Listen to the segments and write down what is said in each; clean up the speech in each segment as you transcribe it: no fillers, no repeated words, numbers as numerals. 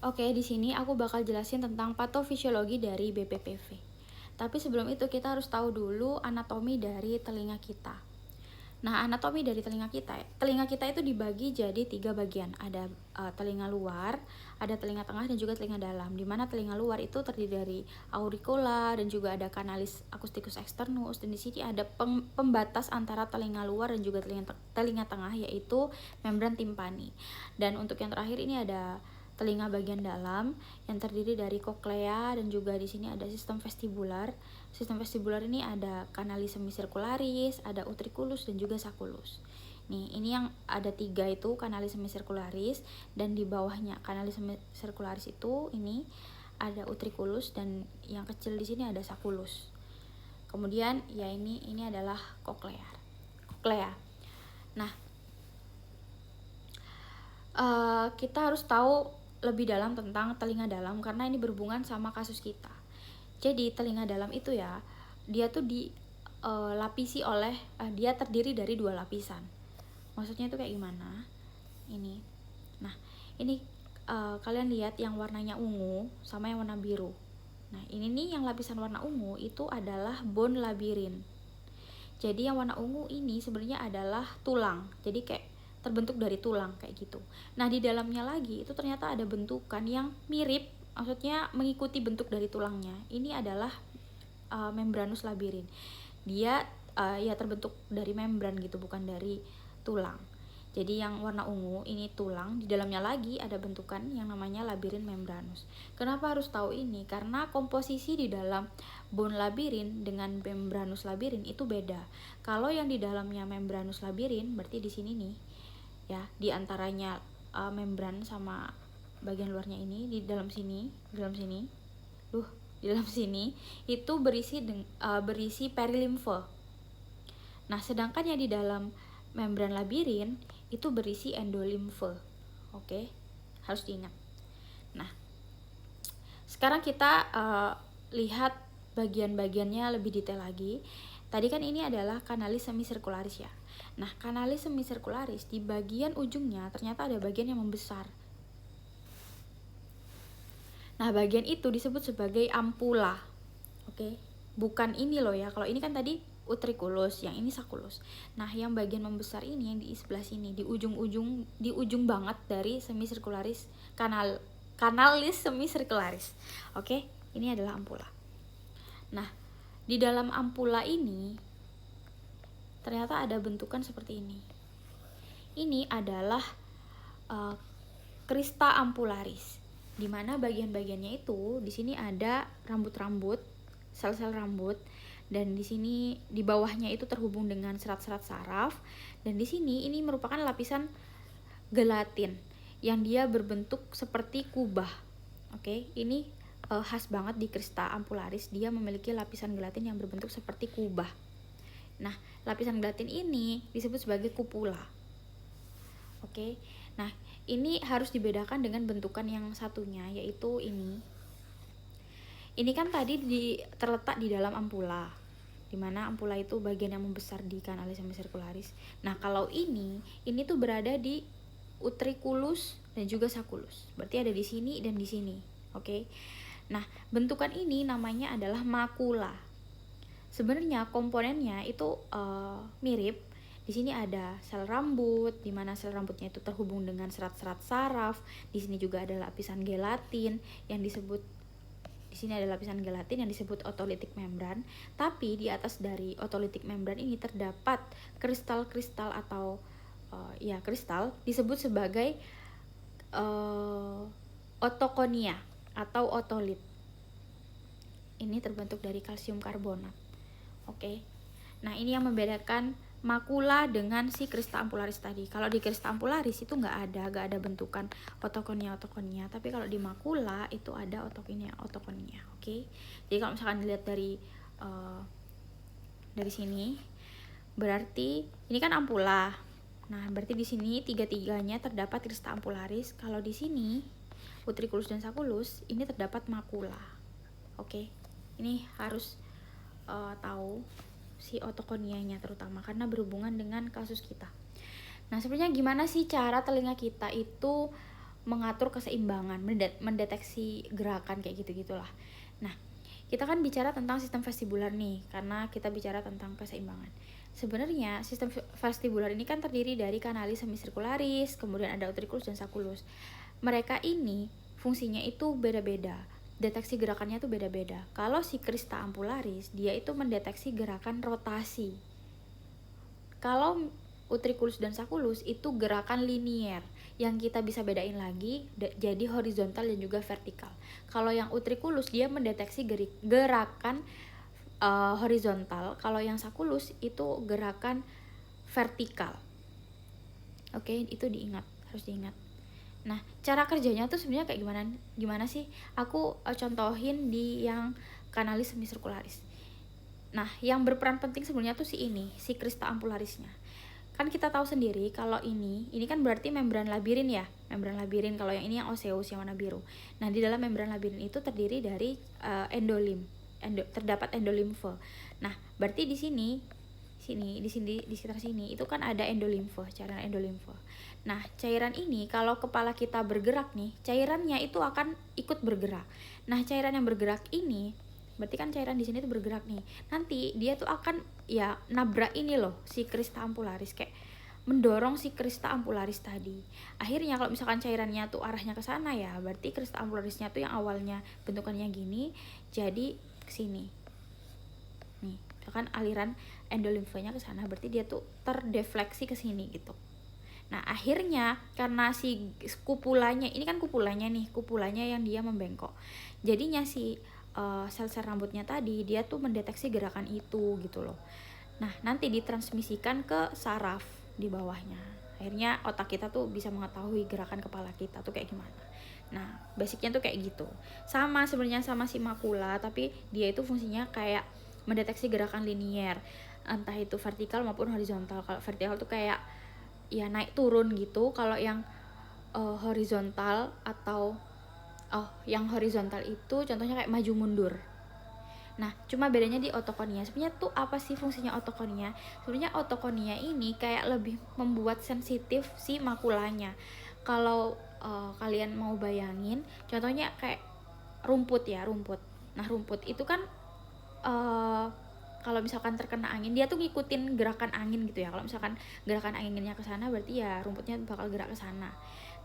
Oke, di sini aku bakal jelasin tentang patofisiologi dari BPPV. Tapi sebelum itu kita harus tahu dulu anatomi dari telinga kita. Nah, anatomi dari telinga kita itu dibagi jadi 3 bagian. Ada telinga luar, ada telinga tengah, dan juga telinga dalam. Dimana telinga luar itu terdiri dari auricula dan juga ada kanalis acousticus externus. Dan di sini ada pembatas antara telinga luar dan juga telinga tengah, yaitu membran timpani. Dan untuk yang terakhir ini ada telinga bagian dalam yang terdiri dari koklea, dan juga di sini ada sistem vestibular. Sistem vestibular ini ada kanalis semicircularis, ada utriculus, dan juga sacculus. Nih, ini yang ada 3 itu kanalis semicircularis, dan di bawahnya kanalis semicircularis itu ini ada utriculus, dan yang kecil di sini ada sacculus. Kemudian ya ini adalah koklea. Nah, kita harus tahu lebih dalam tentang telinga dalam karena ini berhubungan sama kasus kita. Jadi telinga dalam itu ya, dia tuh dilapisi oleh dia terdiri dari 2 lapisan. Maksudnya itu kayak gimana? Ini. Nah, ini kalian lihat yang warnanya ungu sama yang warna biru. Nah, ini nih yang lapisan warna ungu itu adalah bone labirin. Jadi yang warna ungu ini sebenarnya adalah tulang. Jadi kayak terbentuk dari tulang kayak gitu. Nah, di dalamnya lagi itu ternyata ada bentukan yang mirip, maksudnya mengikuti bentuk dari tulangnya. Ini adalah membranus labirin. Dia ya terbentuk dari membran gitu, bukan dari tulang. Jadi yang warna ungu ini tulang, di dalamnya lagi ada bentukan yang namanya labirin membranus. Kenapa harus tahu ini? Karena komposisi di dalam bone labirin dengan membranus labirin itu beda. Kalau yang di dalamnya membranus labirin, berarti di sini nih, ya, di antaranya membran sama bagian luarnya ini, di dalam sini itu berisi perilimfe. Nah, sedangkan yang di dalam membran labirin itu berisi endolimfe. Oke, harus diingat. Nah, sekarang kita lihat bagian-bagiannya lebih detail lagi. Tadi kan ini adalah kanalis semicircularis ya. Nah, kanalis semicircularis di bagian ujungnya ternyata ada bagian yang membesar. Nah, bagian itu disebut sebagai ampula. Oke, bukan ini loh ya. Kalau ini kan tadi utriculus, yang ini sacculus. Nah, yang bagian membesar ini yang di sebelah sini, di ujung banget dari semicircularis, kanalis semicircularis. Oke, ini adalah ampula. Nah, di dalam ampula ini ternyata ada bentukan seperti ini. Ini adalah crista ampularis, di mana bagian-bagiannya itu di sini ada rambut-rambut, sel-sel rambut, dan di sini di bawahnya itu terhubung dengan serat-serat saraf, dan di sini ini merupakan lapisan gelatin yang dia berbentuk seperti kubah. Oke, ini khas banget di crista ampularis, dia memiliki lapisan gelatin yang berbentuk seperti kubah. Nah, lapisan gelatin ini disebut sebagai kupula. Oke, nah ini harus dibedakan dengan bentukan yang satunya, yaitu ini. Ini kan tadi terletak di dalam ampula, dimana ampula itu bagian yang membesar di kanalis semicircularis. Nah, kalau ini tuh berada di utriculus dan juga sacculus. Berarti ada di sini dan di sini. Oke. Nah, bentukan ini namanya adalah makula. Sebenarnya komponennya itu mirip. Di sini ada sel rambut, di mana sel rambutnya itu terhubung dengan serat-serat saraf. Di sini juga ada lapisan gelatin yang disebut otolitik membran. Tapi di atas dari otolitik membran ini terdapat kristal-kristal atau kristal disebut sebagai otokonia atau otolit. Ini terbentuk dari kalsium karbonat. Oke. Nah, ini yang membedakan makula dengan si crista ampularis tadi. Kalau di crista ampularis itu nggak ada bentukan otokonia, tapi kalau di makula itu ada otokonia. Oke. Jadi kalau misalkan dilihat dari sini, berarti ini kan ampula. Nah, berarti di sini tiga-tiganya terdapat crista ampularis. Kalau di sini utriculus dan sacculus ini terdapat makula. Oke. Ini harus tahu si otokonianya terutama karena berhubungan dengan kasus kita. Nah, sebenarnya gimana sih cara telinga kita itu mengatur keseimbangan, mendeteksi gerakan kayak gitu-gitulah. Nah, kita kan bicara tentang sistem vestibular nih, karena kita bicara tentang keseimbangan. Sebenarnya sistem vestibular ini kan terdiri dari kanalis semisirkularis, kemudian ada utriculus dan sacculus. Mereka ini fungsinya itu beda-beda, deteksi gerakannya tuh beda-beda. Kalau si crista ampularis, dia itu mendeteksi gerakan rotasi. Kalau utriculus dan sacculus itu gerakan linier, yang kita bisa bedain lagi jadi horizontal dan juga vertikal. Kalau yang utriculus dia mendeteksi gerakan horizontal, kalau yang sacculus itu gerakan vertikal. Oke, itu harus diingat. Nah, cara kerjanya tuh sebenarnya kayak gimana sih? Aku contohin di yang kanalis semisirkularis. Nah, yang berperan penting sebenarnya tuh si crista ampularisnya. Kan kita tahu sendiri kalau ini kan berarti membran labirin ya, membran labirin. Kalau yang ini yang osseus yang warna biru. Nah, di dalam membran labirin itu terdiri dari endolim, terdapat endolimfe. Nah, berarti di sekitar sini itu kan ada endolimfe, cairan endolimfe. Nah, cairan ini kalau kepala kita bergerak nih, cairannya itu akan ikut bergerak. Nah, cairan yang bergerak ini berarti kan cairan di sini tuh bergerak nih. Nanti dia tuh akan ya nabrak ini loh, si crista ampularis, kayak mendorong si crista ampularis tadi. Akhirnya kalau misalkan cairannya tuh arahnya ke sana ya, berarti crista ampularisnya tuh yang awalnya bentukannya gini jadi ke sini. Nih, misalkan aliran endolimfenya ke sana, berarti dia tuh terdefleksi ke sini gitu. Nah, akhirnya karena si kupulanya, ini kan kupulanya yang dia membengkok. Jadinya si sel-sel rambutnya tadi dia tuh mendeteksi gerakan itu gitu loh. Nah, nanti ditransmisikan ke saraf di bawahnya. Akhirnya otak kita tuh bisa mengetahui gerakan kepala kita tuh kayak gimana. Nah, basicnya tuh kayak gitu. Sama sebenarnya sama si makula, tapi dia itu fungsinya kayak mendeteksi gerakan linier, entah itu vertikal maupun horizontal. Kalau vertikal tuh kayak ya naik turun gitu. Kalau yang horizontal atau yang horizontal itu contohnya kayak maju mundur. Nah, cuma bedanya di otokonia. Sebenarnya tuh apa sih fungsinya otokonia? Sebenarnya otokonia ini kayak lebih membuat sensitif si makulanya. Kalau kalian mau bayangin, contohnya kayak rumput. Nah, rumput itu kan kalau misalkan terkena angin, dia tuh ngikutin gerakan angin gitu ya. Kalau misalkan gerakan anginnya ke sana, berarti ya rumputnya bakal gerak ke sana.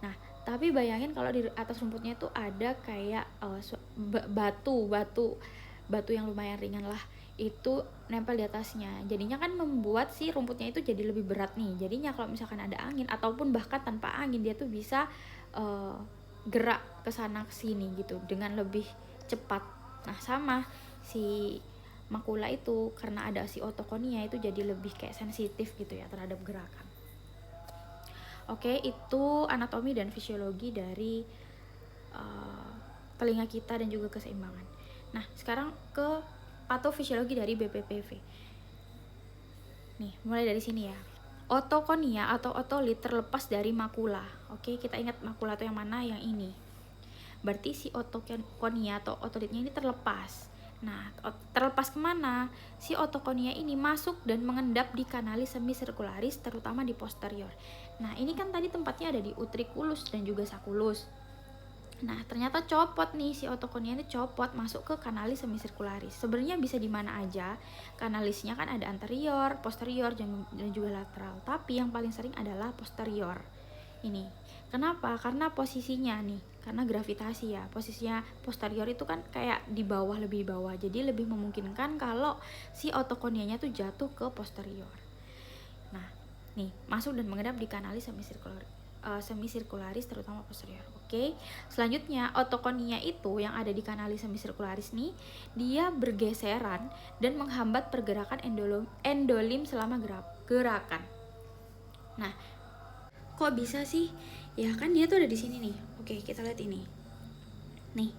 Nah, tapi bayangin kalau di atas rumputnya itu ada kayak batu yang lumayan ringan lah, itu nempel di atasnya. Jadinya kan membuat si rumputnya itu jadi lebih berat nih. Jadinya kalau misalkan ada angin ataupun bahkan tanpa angin, dia tuh bisa gerak ke sana ke sini gitu dengan lebih cepat. Nah, sama si makula itu karena ada si otokonia itu jadi lebih kayak sensitif gitu ya terhadap gerakan. Oke, itu anatomi dan fisiologi dari telinga kita dan juga keseimbangan. Nah, sekarang ke patofisiologi dari BPPV. Nih, mulai dari sini ya. Otokonia atau otolit terlepas dari makula. Oke, kita ingat makula itu yang mana? Yang ini. Berarti si otokonia atau otolitnya ini terlepas. Nah, terlepas kemana? Si otokonia ini masuk dan mengendap di kanalis semisirkularis, terutama di posterior. Nah, ini kan tadi tempatnya ada di utriculus dan juga sacculus. Nah, ternyata copot nih, si otokonia ini copot masuk ke kanalis semisirkularis. Sebenarnya bisa di mana aja. Kanalisnya kan ada anterior, posterior, dan juga lateral. Tapi yang paling sering adalah posterior. Ini. Kenapa? Karena posisinya nih, karena gravitasi ya. Posisinya posterior itu kan kayak di bawah, lebih bawah. Jadi lebih memungkinkan kalau si otokonianya tuh jatuh ke posterior. Nah, nih, masuk dan mengendap di kanalis semisirkularis terutama posterior. Oke. Selanjutnya, otokonia itu yang ada di kanalis semisirkularis nih, dia bergeseran dan menghambat pergerakan endolim selama gerakan. Nah, kok bisa sih? Ya kan dia tuh ada di sini nih. Oke, kita lihat ini. Nih,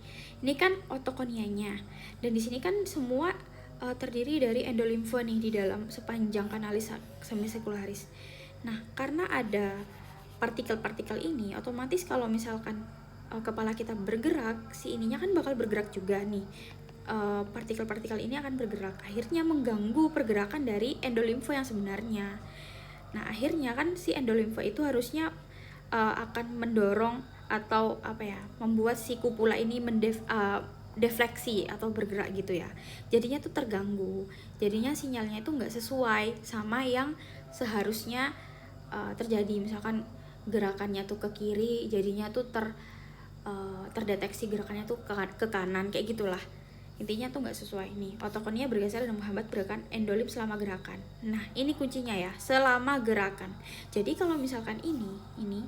ini kan otokonianya. Dan di sini kan semua terdiri dari endolimfe nih di dalam sepanjang kanalis semisirkularis. Nah, karena ada partikel-partikel ini, otomatis kalau misalkan kepala kita bergerak, si ininya kan bakal bergerak juga nih. Partikel-partikel ini akan bergerak, akhirnya mengganggu pergerakan dari endolimfe yang sebenarnya. Nah, akhirnya kan si endolimfe itu harusnya akan mendorong atau apa ya, membuat si kupula ini defleksi atau bergerak gitu ya. Jadinya tuh terganggu. Jadinya sinyalnya itu nggak sesuai sama yang seharusnya terjadi. Misalkan gerakannya tuh ke kiri, jadinya tuh terdeteksi gerakannya tuh ke kanan, kayak gitulah. Intinya tuh nggak sesuai nih. Otokonia bergeser dan menghambat gerakan endolim selama gerakan. Nah, ini kuncinya ya, selama gerakan. Jadi kalau misalkan ini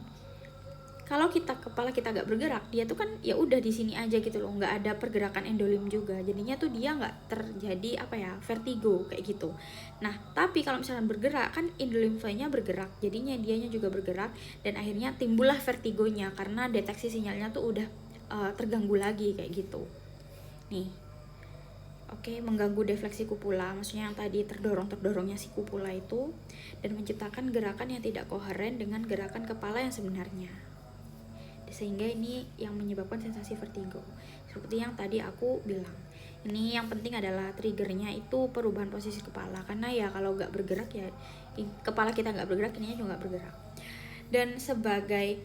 kalau kepala kita nggak bergerak, dia tuh kan ya udah di sini aja gitu loh, nggak ada pergerakan endolim juga. Jadinya tuh dia nggak terjadi vertigo kayak gitu. Nah, tapi kalau misalkan bergerak kan endolimfanya bergerak, jadinya dianya juga bergerak, dan akhirnya timbullah vertigonya karena deteksi sinyalnya tuh udah terganggu lagi kayak gitu. Nih, oke, mengganggu defleksi kupula, maksudnya yang tadi terdorongnya si kupula itu, dan menciptakan gerakan yang tidak koheren dengan gerakan kepala yang sebenarnya. Sehingga ini yang menyebabkan sensasi vertigo. Seperti yang tadi aku bilang, ini yang penting adalah triggernya itu perubahan posisi kepala, karena ya kalau nggak bergerak ya kepala kita nggak bergerak, ininya juga nggak bergerak. Dan sebagai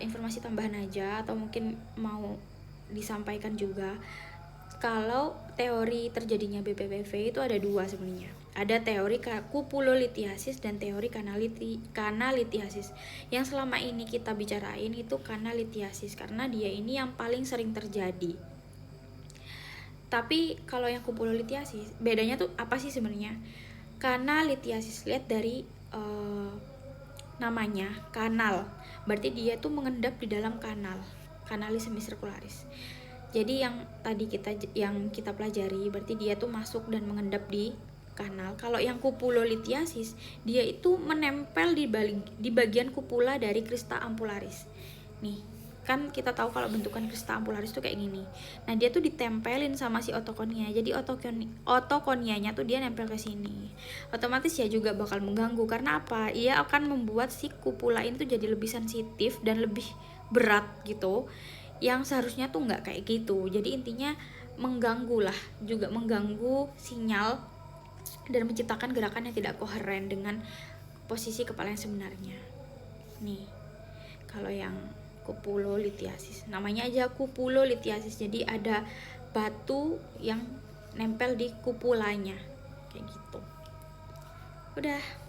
informasi tambahan aja, atau mungkin mau disampaikan juga, kalau teori terjadinya BPPV itu ada dua sebenarnya. Ada teori kupulolithiasis dan teori kanalithiasis. Yang selama ini kita bicarain itu kanalithiasis karena dia ini yang paling sering terjadi. Tapi kalau yang kupulolithiasis, bedanya tuh apa sih sebenarnya? Kanalithiasis, lihat dari namanya kanal, berarti dia tuh mengendap di dalam kanalis semisirkularis. Jadi yang tadi kita pelajari, berarti dia tuh masuk dan mengendap di kanal. Kalau yang kupulolithiasis, dia itu menempel di bagian kupula dari crista ampularis. Nih, kan kita tahu kalau bentukan crista ampularis tuh kayak gini. Nah, dia tuh ditempelin sama si otokonia. Jadi otokonianya tuh dia nempel ke sini. Otomatis ya juga bakal mengganggu, karena apa? Ia akan membuat si kupula ini tuh jadi lebih sensitif dan lebih berat gitu, yang seharusnya tuh nggak kayak gitu. Jadi intinya mengganggu lah, juga mengganggu sinyal dan menciptakan gerakan yang tidak koheren dengan posisi kepala yang sebenarnya. Nih, kalau yang kupulolithiasis, namanya aja kupulolithiasis, jadi ada batu yang nempel di kupulanya kayak gitu. Udah.